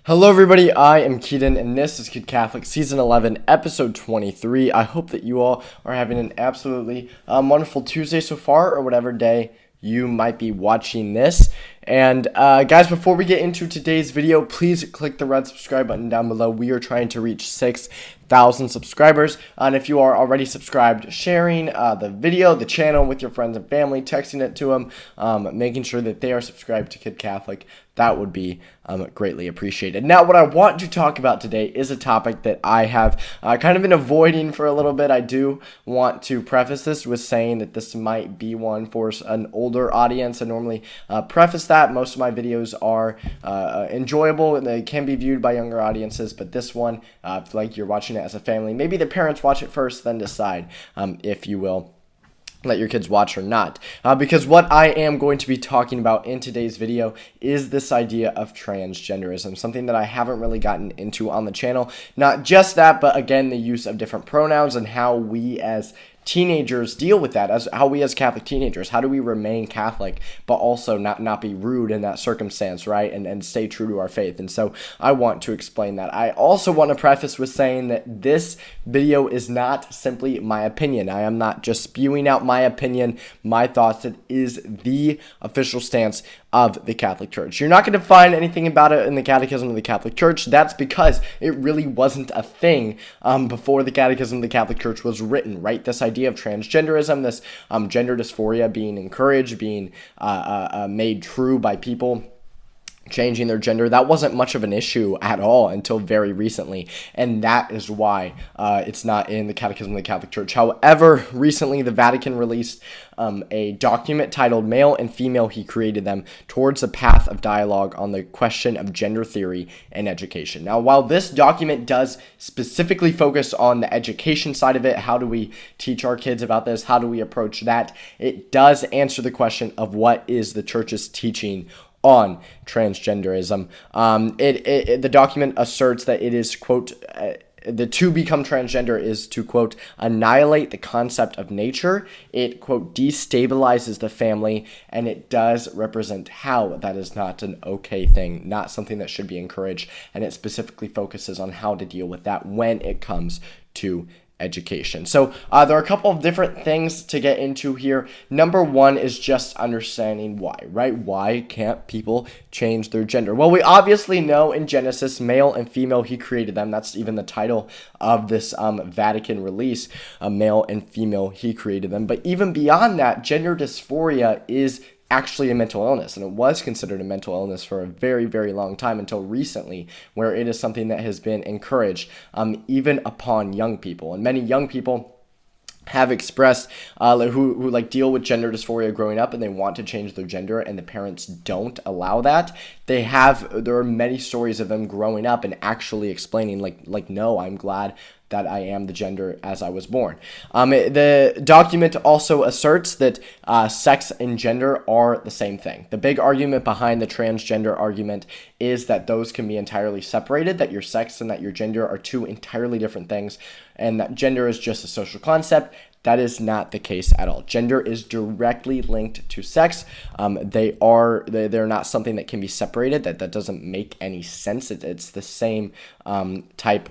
Hello everybody, I am Keaton and this is Kid Catholic Season 11, Episode 23. I hope that you all are having an absolutely wonderful Tuesday so far, or whatever day you might be watching this. And guys, before we get into today's video, please click the red subscribe button down below. We are trying to reach 6,000 subscribers. And if you are already subscribed, sharing the video, the channel with your friends and family, texting it to them, making sure that they are subscribed to Kid Catholic, that would be greatly appreciated. Now, what I want to talk about today is a topic that I have kind of been avoiding for a little bit. I do want to preface this with saying that this might be one for an older audience. I normally preface that. Most of my videos are enjoyable and they can be viewed by younger audiences, but this one, like you're watching it as a family, maybe the parents watch it first, then decide if you will let your kids watch or not, because what I am going to be talking about in today's video is this idea of transgenderism, something that I haven't really gotten into on the channel. Not just that, but again, the use of different pronouns and how we as teenagers deal with that, as how we as Catholic teenagers, how do we remain Catholic but also not be rude in that circumstance, right, and stay true to our faith. And so I want to explain that. I also want to preface with saying that this video is not simply my opinion. I am not just spewing out my opinion, my thoughts. It is the official stance of the Catholic Church. You're not going to find anything about it in the Catechism of the Catholic Church. That's because it really wasn't a thing before the Catechism of the Catholic Church was written, right? This idea of transgenderism, this gender dysphoria being encouraged, being made true by people changing their gender, that wasn't much of an issue at all until very recently, and that is why it's not in the Catechism of the Catholic Church. However, recently the Vatican released a document titled Male and Female, He Created Them, Towards a Path of Dialogue on the Question of Gender Theory and Education. Now, while this document does specifically focus on the education side of it, how do we teach our kids about this, how do we approach that, it does answer the question of what is the Church's teaching on transgenderism. The document asserts that it is, quote, to become transgender is to, quote, annihilate the concept of nature. It, quote, destabilizes the family, and it does represent how that is not an okay thing, not something that should be encouraged, and it specifically focuses on how to deal with that when it comes to education. So there are a couple of different things to get into here. Number one is just understanding why, right? Why can't people change their gender? Well, we obviously know in Genesis, male and female, he created them. That's even the title of this Vatican release, male and female, he created them. But even beyond that, gender dysphoria is actually a mental illness, and it was considered a mental illness for a very, very long time until recently, where it is something that has been encouraged even upon young people. And many young people have expressed who like deal with gender dysphoria growing up and they want to change their gender and the parents don't allow that. There are many stories of them growing up and actually explaining like no, I'm glad that I am the gender as I was born. The document also asserts that sex and gender are the same thing. The big argument behind the transgender argument is that those can be entirely separated, that your sex and that your gender are two entirely different things, and that gender is just a social concept. That is not the case at all. Gender is directly linked to sex. They're not something that can be separated. That doesn't make any sense. It's the same type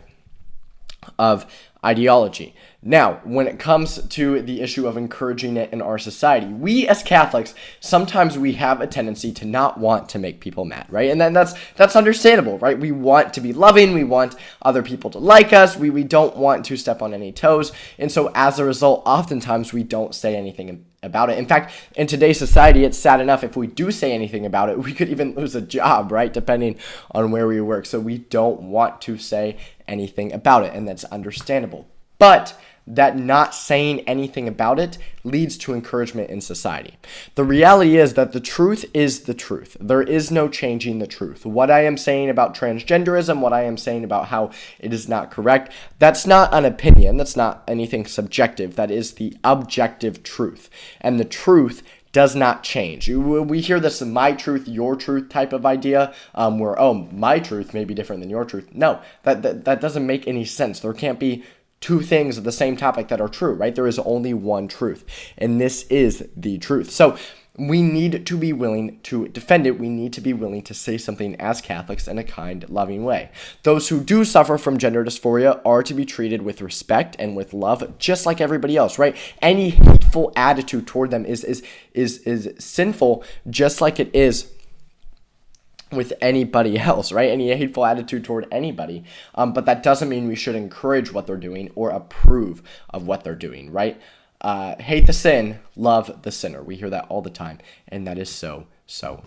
of ideology. Now, when it comes to the issue of encouraging it in our society, we as Catholics, sometimes we have a tendency to not want to make people mad, right? And then that's understandable, right? We want to be loving, we want other people to like us, we don't want to step on any toes, and so as a result, oftentimes we don't say anything about it. In fact, in today's society, it's sad enough if we do say anything about it, we could even lose a job, right? Depending on where we work. So we don't want to say anything about it, and that's understandable. But that not saying anything about it leads to encouragement in society. The reality is that the truth is the truth. There is no changing the truth. What I am saying about transgenderism, what I am saying about how it is not correct, that's not an opinion. That's not anything subjective. That is the objective truth. And the truth does not change. We hear this my truth, your truth type of idea, where, oh, my truth may be different than your truth. No, that doesn't make any sense. There can't be two things of the same topic that are true, right? There is only one truth, and this is the truth. So we need to be willing to defend it. We need to be willing to say something as Catholics in a kind, loving way. Those who do suffer from gender dysphoria are to be treated with respect and with love, just like everybody else, right? Any hateful attitude toward them is sinful, just like it is with anybody else, right? Any hateful attitude toward anybody. But that doesn't mean we should encourage what they're doing or approve of what they're doing, right? Hate the sin, love the sinner. We hear that all the time, and that is so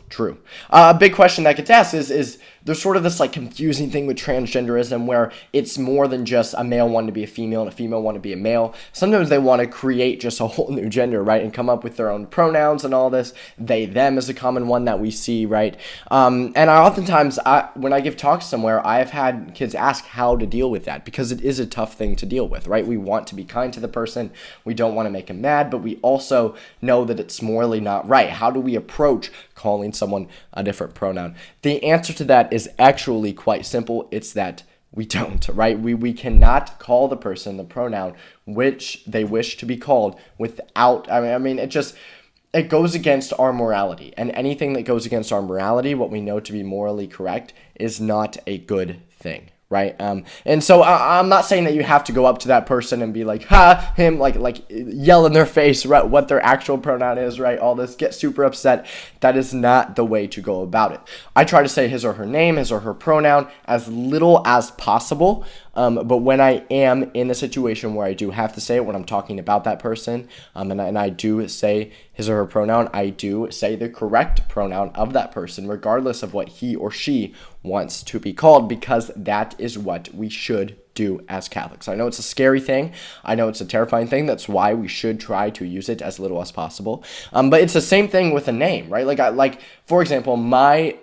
true. A big question that gets asked is there's sort of this like confusing thing with transgenderism where it's more than just a male wanting to be a female and a female wanting to be a male. Sometimes they want to create just a whole new gender, right, and come up with their own pronouns and all this. They, them is a common one that we see, right? And I oftentimes, when I give talks somewhere, I've had kids ask how to deal with that because it is a tough thing to deal with, right? We want to be kind to the person. We don't want to make them mad, but we also know that it's morally not right. How do we approach calling someone a different pronoun? The answer to that is actually quite simple. It's that we don't, right? We cannot call the person the pronoun which they wish to be called without, I mean, it goes against our morality. And anything that goes against our morality, what we know to be morally correct, is not a good thing. Right. And so I'm not saying that you have to go up to that person and be like, ha, him, like yell in their face, right, what their actual pronoun is, right, all this, get super upset. That is not the way to go about it. I try to say his or her name, his or her pronoun, as little as possible. But when I am in a situation where I do have to say it, when I'm talking about that person, and I do say his or her pronoun, I do say the correct pronoun of that person, regardless of what he or she wants to be called, because that is what we should do as Catholics. I know it's a scary thing. I know it's a terrifying thing. That's why we should try to use it as little as possible. But it's the same thing with a name, right? Like for example, my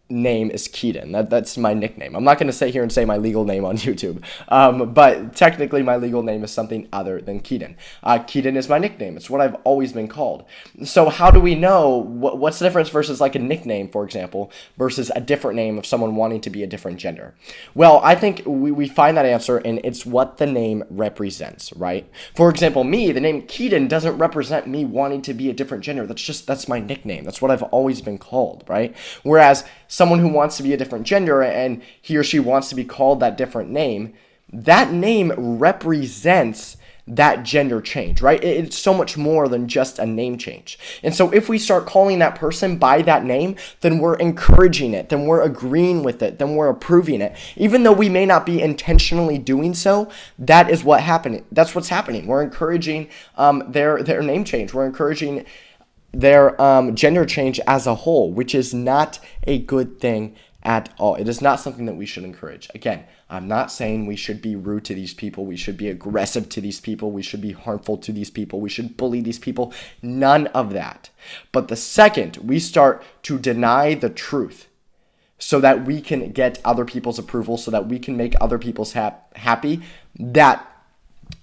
name is Keaton. That's my nickname. I'm not going to sit here and say my legal name on YouTube, but technically my legal name is something other than Keaton. Keaton is my nickname. It's what I've always been called. So how do we know what's the difference versus like a nickname, for example, versus a different name of someone wanting to be a different gender? Well, I think we find that answer in it's what the name represents, right? For example, me, the name Keaton doesn't represent me wanting to be a different gender. That's my nickname. That's what I've always been called, right? Whereas someone who wants to be a different gender and he or she wants to be called that different name, that name represents that gender change, right? It's so much more than just a name change. And so if we start calling that person by that name, then we're encouraging it, then we're agreeing with it, then we're approving it. Even though we may not be intentionally doing so, that is what happening. That's what's happening. We're encouraging their name change. We're encouraging their gender change as a whole, which is not a good thing at all. It is not something that we should encourage. Again, I'm not saying we should be rude to these people. We should be aggressive to these people. We should be harmful to these people. We should bully these people. None of that. But the second we start to deny the truth so that we can get other people's approval, so that we can make other people's happy, that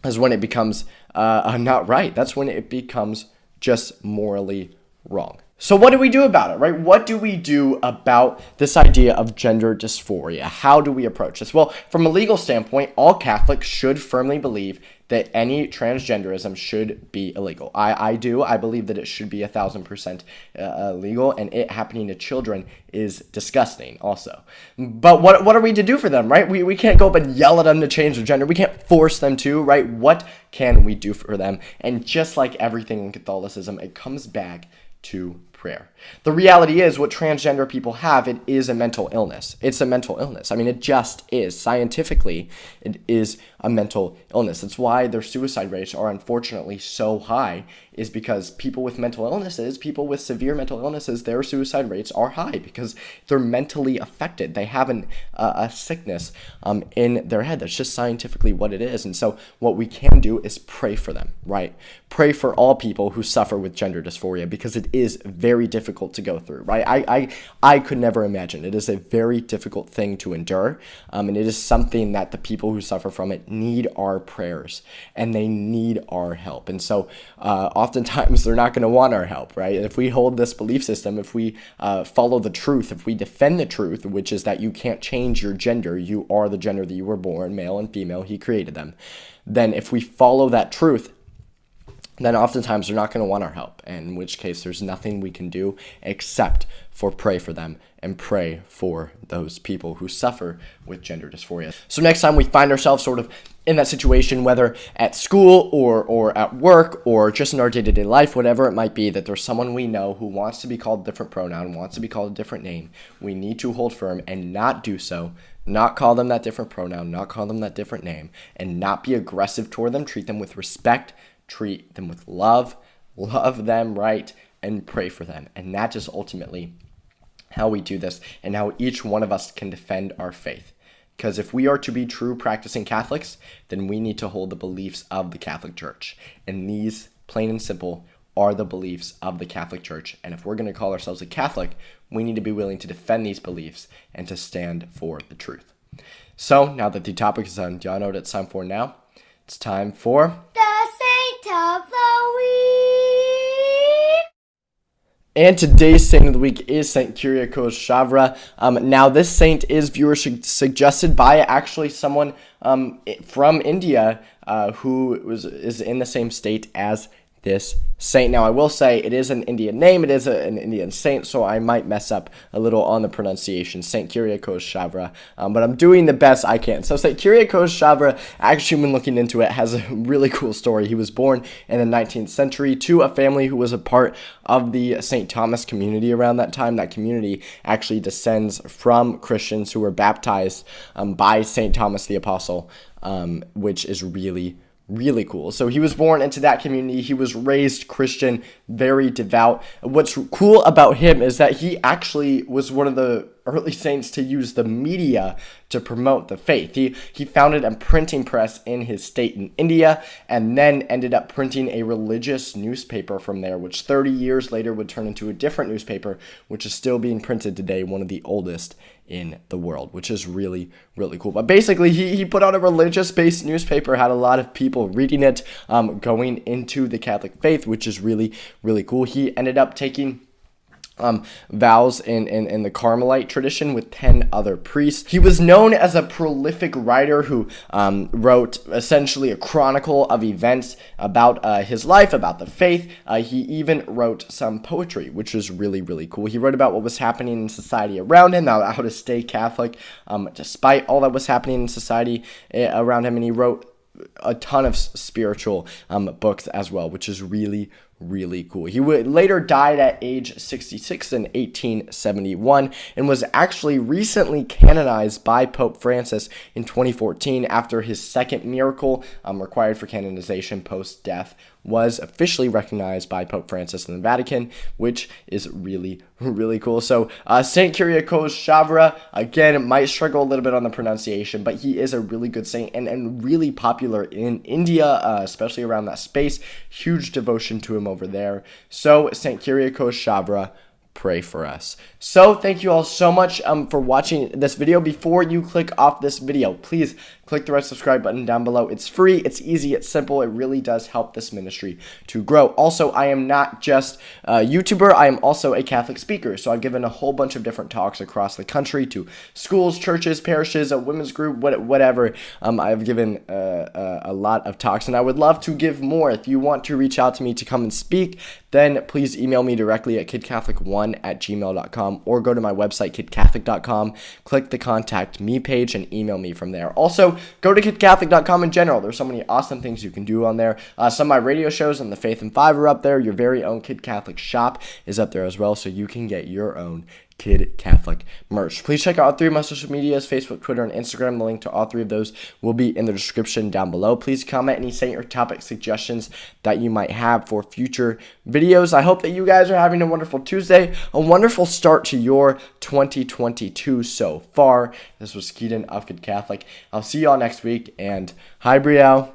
is when it becomes not right. That's when it becomes just morally wrong. So what do we do about it, right? What do we do about this idea of gender dysphoria? How do we approach this? Well, from a legal standpoint, all Catholics should firmly believe that any transgenderism should be illegal. I do. I believe that it should be 1,000% illegal, and it happening to children is disgusting also. But what are we to do for them, right? We can't go up and yell at them to change their gender. We can't force them to, right? What can we do for them? And just like everything in Catholicism, it comes back to prayer. The reality is what transgender people have, it is a mental illness. It's a mental illness. I mean, it just is. Scientifically, it is a mental illness. That's why their suicide rates are unfortunately so high, is because people with mental illnesses, people with severe mental illnesses, their suicide rates are high because they're mentally affected. They have a sickness in their head. That's just scientifically what it is. And so what we can do is pray for them, right? Pray for all people who suffer with gender dysphoria, because it is very difficult to go through, right? I could never imagine. It is a very difficult thing to endure, and it is something that the people who suffer from it need our prayers, and they need our help. And so oftentimes they're not going to want our help, right? If we hold this belief system, if we follow the truth, if we defend the truth, which is that you can't change your gender, you are the gender that you were born, male and female, he created them, then if we follow that truth, then oftentimes they're not going to want our help, and in which case there's nothing we can do except for pray for them and pray for those people who suffer with gender dysphoria. So next time we find ourselves sort of in that situation, whether at school or at work or just in our day-to-day life, whatever it might be, that there's someone we know who wants to be called a different pronoun, wants to be called a different name, we need to hold firm and not do so, not call them that different pronoun, not call them that different name, and not be aggressive toward them, treat them with respect, treat them with love them right, and pray for them. And that is ultimately how we do this and how each one of us can defend our faith. Because if we are to be true practicing Catholics, then we need to hold the beliefs of the Catholic Church. And these, plain and simple, are the beliefs of the Catholic Church. And if we're going to call ourselves a Catholic, we need to be willing to defend these beliefs and to stand for the truth. So, now that the topic is done, do y'all know what it's time for now? It's time for the Saint of the Week. And today's Saint of the Week is Saint Kyriakos Shavra. Now, this saint is viewer suggested by actually someone from India who is in the same state as this saint. Now, I will say it is an Indian name. It is an Indian saint, so I might mess up a little on the pronunciation. Saint Kyriakos Shavra. But I'm doing the best I can. So Saint Kyriakos Shavra, actually, when looking into it, has a really cool story. He was born in the 19th century to a family who was a part of the St. Thomas community around that time. That community actually descends from Christians who were baptized by St. Thomas the Apostle, which is really cool. So he was born into that community. He was raised Christian, very devout. What's cool about him is that he actually was one of the early saints to use the media to promote the faith. He founded a printing press in his state in India and then ended up printing a religious newspaper from there, which 30 years later would turn into a different newspaper, which is still being printed today, one of the oldest in the world, which is really cool. But basically, he put out a religious-based newspaper, had a lot of people reading it, going into the Catholic faith, which is really cool. He ended up taking vows in the Carmelite tradition with 10 other priests. He was known as a prolific writer who wrote essentially a chronicle of events about his life, about the faith. He even wrote some poetry, which was really cool. He wrote about what was happening in society around him, how to stay Catholic despite all that was happening in society around him, and he wrote a ton of spiritual books as well, which is really cool. He later died at age 66 in 1871 and was actually recently canonized by Pope Francis in 2014 after his second miracle required for canonization post-death was officially recognized by Pope Francis in the Vatican, which is really cool. So Saint Kyriakos Shavra, again, might struggle a little bit on the pronunciation, but he is a really good saint and really popular in India, especially around that space. Huge devotion to him over there. So Saint Kyriakos Shavra, pray for us. So thank you all so much for watching this video. Before you click off this video, please click the red subscribe button down below. It's free, it's easy, it's simple. It really does help this ministry to grow. Also, I am not just a YouTuber, I am also a Catholic speaker. So I've given a whole bunch of different talks across the country to schools, churches, parishes, a women's group, whatever. I've given a lot of talks, and I would love to give more. If you want to reach out to me to come and speak, then please email me directly at kidcatholic1@gmail.com or go to my website, kidcatholic.com, click the contact me page and email me from there. Also, go to kidcatholic.com in general. There's so many awesome things you can do on there. Some of my radio shows and the Faith and Five are up there. Your very own Kid Catholic shop is up there as well, so you can get your own Kid Catholic merch. Please check out all three of my social medias, Facebook, Twitter, and Instagram. The link to all three of those will be in the description down below. Please comment any saint or topic suggestions that you might have for future videos. I hope that you guys are having a wonderful Tuesday, a wonderful start to your 2022 so far. This was Keaton of Kid Catholic. I'll see y'all next week, and hi, Brielle.